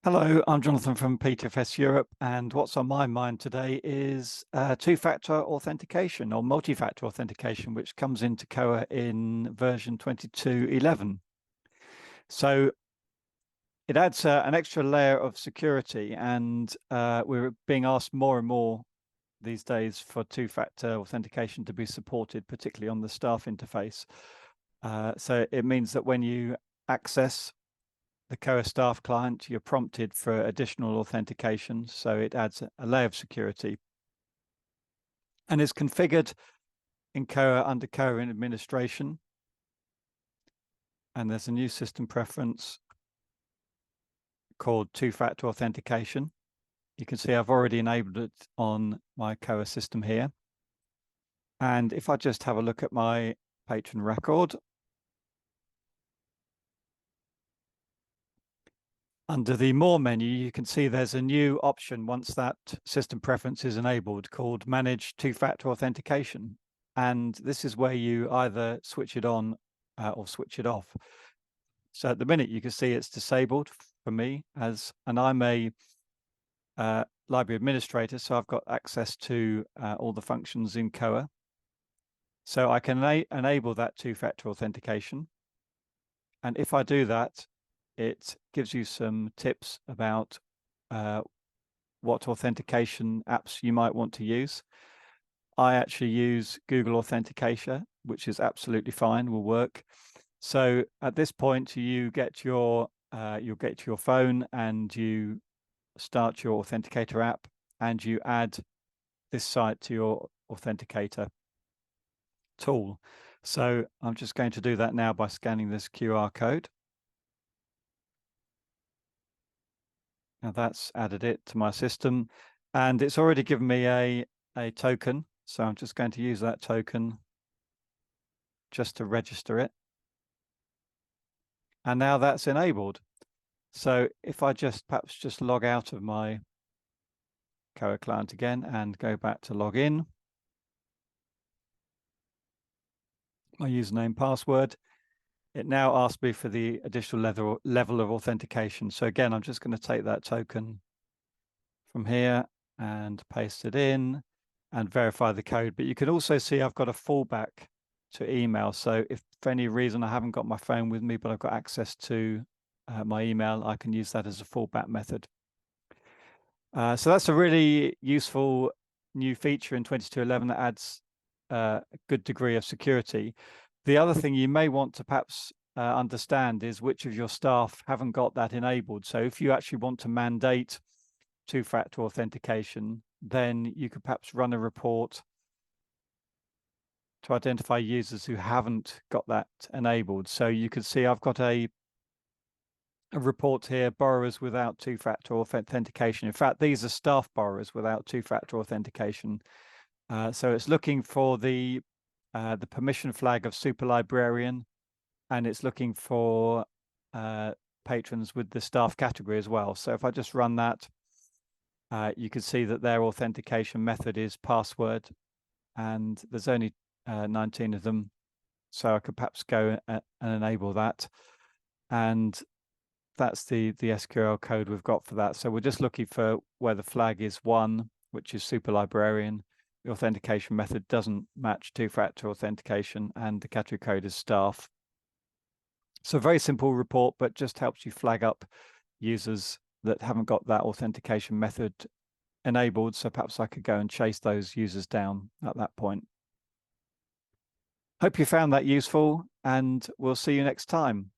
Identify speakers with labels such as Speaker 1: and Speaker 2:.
Speaker 1: Hello, I'm Jonathan from PTFS Europe, and what's on my mind today is two-factor authentication or multi-factor authentication, which comes into Koha in version 22.11. So it adds an extra layer of security, and we're being asked more and more these days for two-factor authentication to be supported, particularly on the staff interface. So it means that when you access the Koha staff client, you're prompted for additional authentication. So it adds a layer of security and is configured in Koha under Koha in administration. And there's a new system preference called two-factor authentication. You can see I've already enabled it on my Koha system here. And if I just have a look at my patron record, under the More menu, you can see there's a new option once that system preference is enabled called Manage Two-Factor Authentication. And this is where you either switch it on or switch it off. So at the minute, you can see it's disabled for me and I'm a library administrator, so I've got access to all the functions in Koha. So I can enable that two-factor authentication. And if I do that, it gives you some tips about what authentication apps you might want to use. I actually use Google Authentication, which is absolutely fine, will work. So at this point, you'll get your phone and you start your Authenticator app and you add this site to your Authenticator tool. So I'm just going to do that now by scanning this QR code. Now that's added it to my system, and it's already given me a token. So I'm just going to use that token just to register it. And now that's enabled. So if I perhaps just log out of my Koha client again and go back to log in, my username, password, it now asks me for the additional level of authentication. So again, I'm just going to take that token from here and paste it in and verify the code. But you can also see I've got a fallback to email. So if for any reason I haven't got my phone with me, but I've got access to my email, I can use that as a fallback method. So that's a really useful new feature in 22.11 that adds a good degree of security. The other thing you may want to perhaps understand is which of your staff haven't got that enabled. So if you actually want to mandate two-factor authentication, then you could perhaps run a report to identify users who haven't got that enabled. So you can see I've got a report here, borrowers without two-factor authentication. In fact, these are staff borrowers without two-factor authentication. So it's looking for the permission flag of super librarian, and it's looking for patrons with the staff category as well. So if I just run that, you can see that their authentication method is password, and there's only 19 of them. So I could perhaps go and enable that. And that's the SQL code we've got for that. So we're just looking for where the flag is 1, which is super librarian. The authentication method doesn't match two-factor authentication, and the category code is staff. So very simple report, but just helps you flag up users that haven't got that authentication method enabled. So perhaps I could go and chase those users down at that point. Hope you found that useful, and we'll see you next time.